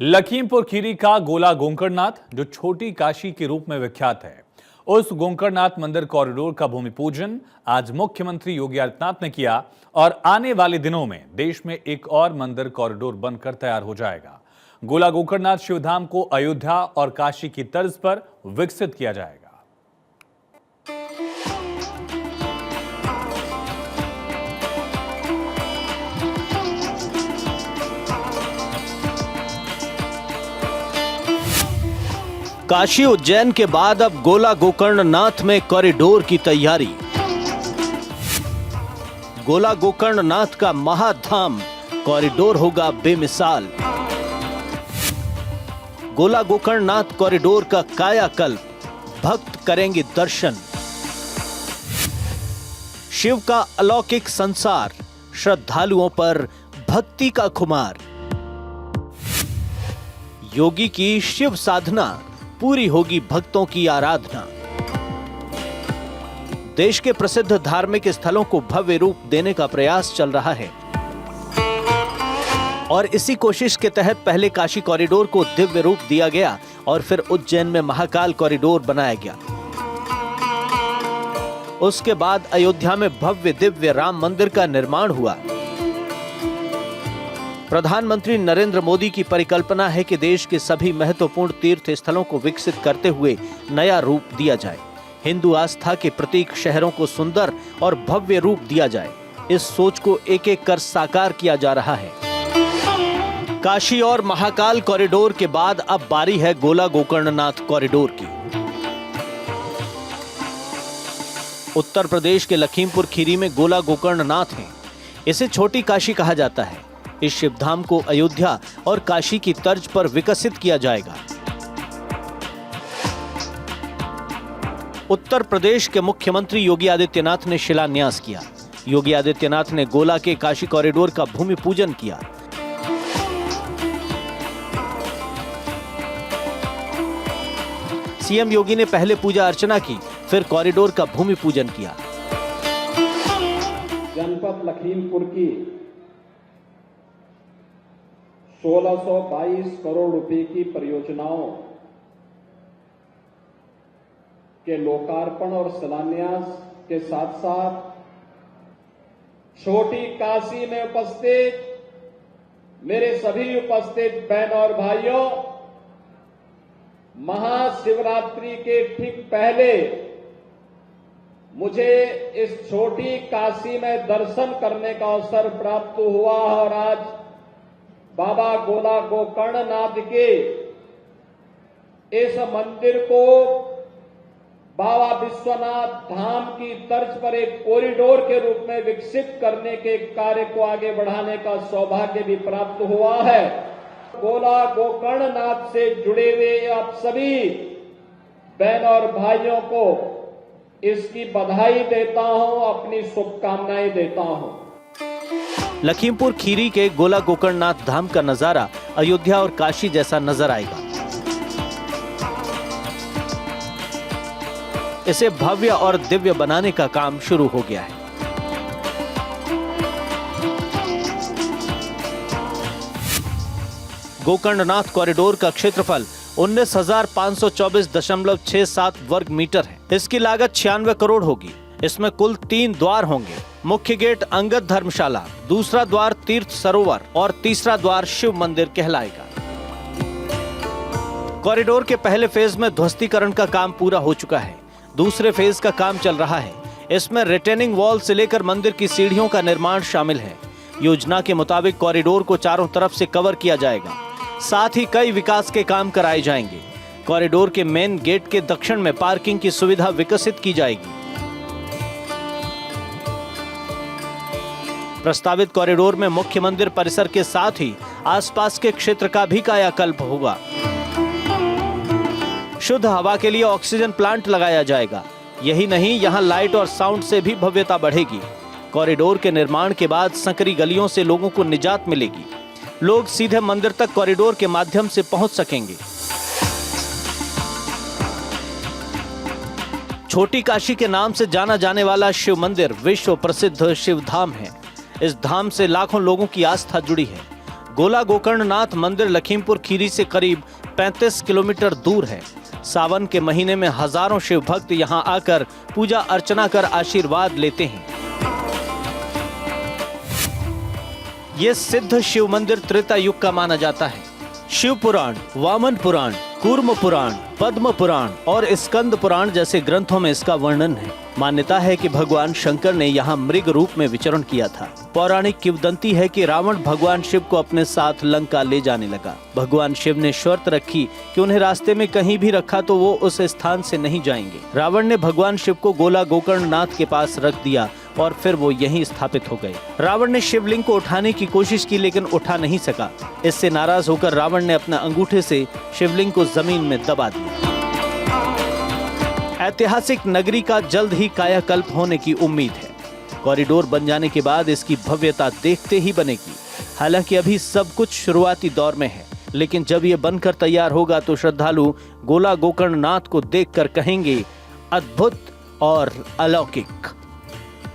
लखीमपुर खीरी का गोला गोकर्णनाथ, जो छोटी काशी के रूप में विख्यात है, उस गोकर्णनाथ मंदिर कॉरिडोर का भूमि पूजन आज मुख्यमंत्री योगी आदित्यनाथ ने किया और आने वाले दिनों में देश में एक और मंदिर कॉरिडोर बनकर तैयार हो जाएगा। गोला गोकर्णनाथ शिवधाम को अयोध्या और काशी की तर्ज पर विकसित किया जाएगा। काशी उज्जैन के बाद अब गोला गोकर्णनाथ में कॉरिडोर की तैयारी। गोला गोकर्णनाथ का महाधाम कॉरिडोर होगा बेमिसाल। गोला गोकर्णनाथ कॉरिडोर का कायाकल्प, भक्त करेंगे दर्शन। शिव का अलौकिक संसार, श्रद्धालुओं पर भक्ति का खुमार। योगी की शिव साधना, पूरी होगी भक्तों की आराधना। देश के प्रसिद्ध धार्मिक स्थलों को भव्य रूप देने का प्रयास चल रहा है और इसी कोशिश के तहत पहले काशी कॉरिडोर को दिव्य रूप दिया गया और फिर उज्जैन में महाकाल कॉरिडोर बनाया गया। उसके बाद अयोध्या में भव्य दिव्य राम मंदिर का निर्माण हुआ। प्रधानमंत्री नरेंद्र मोदी की परिकल्पना है कि देश के सभी महत्वपूर्ण तीर्थ स्थलों को विकसित करते हुए नया रूप दिया जाए। हिंदू आस्था के प्रतीक शहरों को सुंदर और भव्य रूप दिया जाए। इस सोच को एक एक कर साकार किया जा रहा है। काशी और महाकाल कॉरिडोर के बाद अब बारी है गोला गोकर्णनाथ कॉरिडोर की। उत्तर प्रदेश के लखीमपुर खीरी में गोला गोकर्णनाथ है। इसे छोटी काशी कहा जाता है। इस शिवधाम को अयोध्या और काशी की तर्ज पर विकसित किया जाएगा। उत्तर प्रदेश के मुख्यमंत्री योगी आदित्यनाथ ने शिलान्यास किया। योगी आदित्यनाथ ने गोला के काशी कॉरिडोर का भूमि पूजन किया। सीएम योगी ने पहले पूजा अर्चना की, फिर कॉरिडोर का भूमि पूजन किया। जनपद लखीमपुर की 1622 करोड़ रुपए की परियोजनाओं के लोकार्पण और शिलान्यास के साथ साथ छोटी काशी में उपस्थित मेरे सभी उपस्थित बहन और भाइयों, महाशिवरात्रि के ठीक पहले मुझे इस छोटी काशी में दर्शन करने का अवसर प्राप्त हुआ और आज बाबा गोला गोकर्णनाथ के इस मंदिर को बाबा विश्वनाथ धाम की तर्ज पर एक कॉरिडोर के रूप में विकसित करने के कार्य को आगे बढ़ाने का सौभाग्य भी प्राप्त हुआ है। गोला गोकर्णनाथ से जुड़े हुए आप सभी बहन और भाइयों को इसकी बधाई देता हूं, अपनी शुभकामनाएं देता हूं। लखीमपुर खीरी के गोला गोकर्णनाथ धाम का नजारा अयोध्या और काशी जैसा नजर आएगा। इसे भव्य और दिव्य बनाने का काम शुरू हो गया है। गोकर्णनाथ कॉरिडोर का क्षेत्रफल 19,524.67 वर्ग मीटर है। इसकी लागत 96 करोड़ होगी। इसमें कुल 3 द्वार होंगे। मुख्य गेट अंगद धर्मशाला, दूसरा द्वार तीर्थ सरोवर और तीसरा द्वार शिव मंदिर कहलाएगा। कॉरिडोर के पहले फेज में ध्वस्तीकरण का काम पूरा हो चुका है। दूसरे फेज का काम चल रहा है। इसमें रिटेनिंग वॉल से लेकर मंदिर की सीढ़ियों का निर्माण शामिल है। योजना के मुताबिक कॉरिडोर को चारों तरफ से कवर किया जाएगा। साथ ही कई विकास के काम कराए जाएंगे। कॉरिडोर के मेन गेट के दक्षिण में पार्किंग की सुविधा विकसित की जाएगी। प्रस्तावित कॉरिडोर में मुख्य मंदिर परिसर के साथ ही आसपास के क्षेत्र का भी कायाकल्प होगा। शुद्ध हवा के लिए ऑक्सीजन प्लांट लगाया जाएगा। यही नहीं, यहां लाइट और साउंड से भी भव्यता बढ़ेगी। कॉरिडोर के निर्माण के बाद संकरी गलियों से लोगों को निजात मिलेगी। लोग सीधे मंदिर तक कॉरिडोर के माध्यम से पहुंच सकेंगे। छोटी काशी के नाम से जाना जाने वाला शिव मंदिर विश्व प्रसिद्ध शिव धाम है। इस धाम से लाखों लोगों की आस्था जुड़ी है। गोला गोकर्णनाथ मंदिर लखीमपुर खीरी से करीब 35 किलोमीटर दूर है। सावन के महीने में हजारों शिव भक्त यहां आकर पूजा अर्चना कर आशीर्वाद लेते हैं। ये सिद्ध शिव मंदिर त्रेता युग का माना जाता है। शिव पुराण, वामन पुराण, कूर्म पुराण, पद्म पुराण और स्कंद पुराण जैसे ग्रंथों में इसका वर्णन है। मान्यता है कि भगवान शंकर ने यहाँ मृग रूप में विचरण किया था। पौराणिक किंवदंती है कि रावण भगवान शिव को अपने साथ लंका ले जाने लगा। भगवान शिव ने शर्त रखी कि उन्हें रास्ते में कहीं भी रखा तो वो उस स्थान से नहीं जाएंगे। रावण ने भगवान शिव को गोला गोकर्णनाथ के पास रख दिया और फिर वो यहीं स्थापित हो गए। रावण ने शिवलिंग को उठाने की कोशिश की लेकिन उठा नहीं सका। इससे नाराज होकर रावण ने अपने अंगूठे से शिवलिंग को जमीन में दबा दिया। ऐतिहासिक नगरी का जल्द ही कायाकल्प होने की उम्मीद है। कॉरिडोर बन जाने के बाद इसकी भव्यता देखते ही बनेगी। हालांकि अभी सब कुछ शुरुआती दौर में है, लेकिन जब ये बनकर तैयार होगा तो श्रद्धालु गोला गोकर्णनाथ को देखकर कहेंगे अद्भुत और अलौकिक।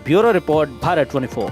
Bureau report, Bharat 24।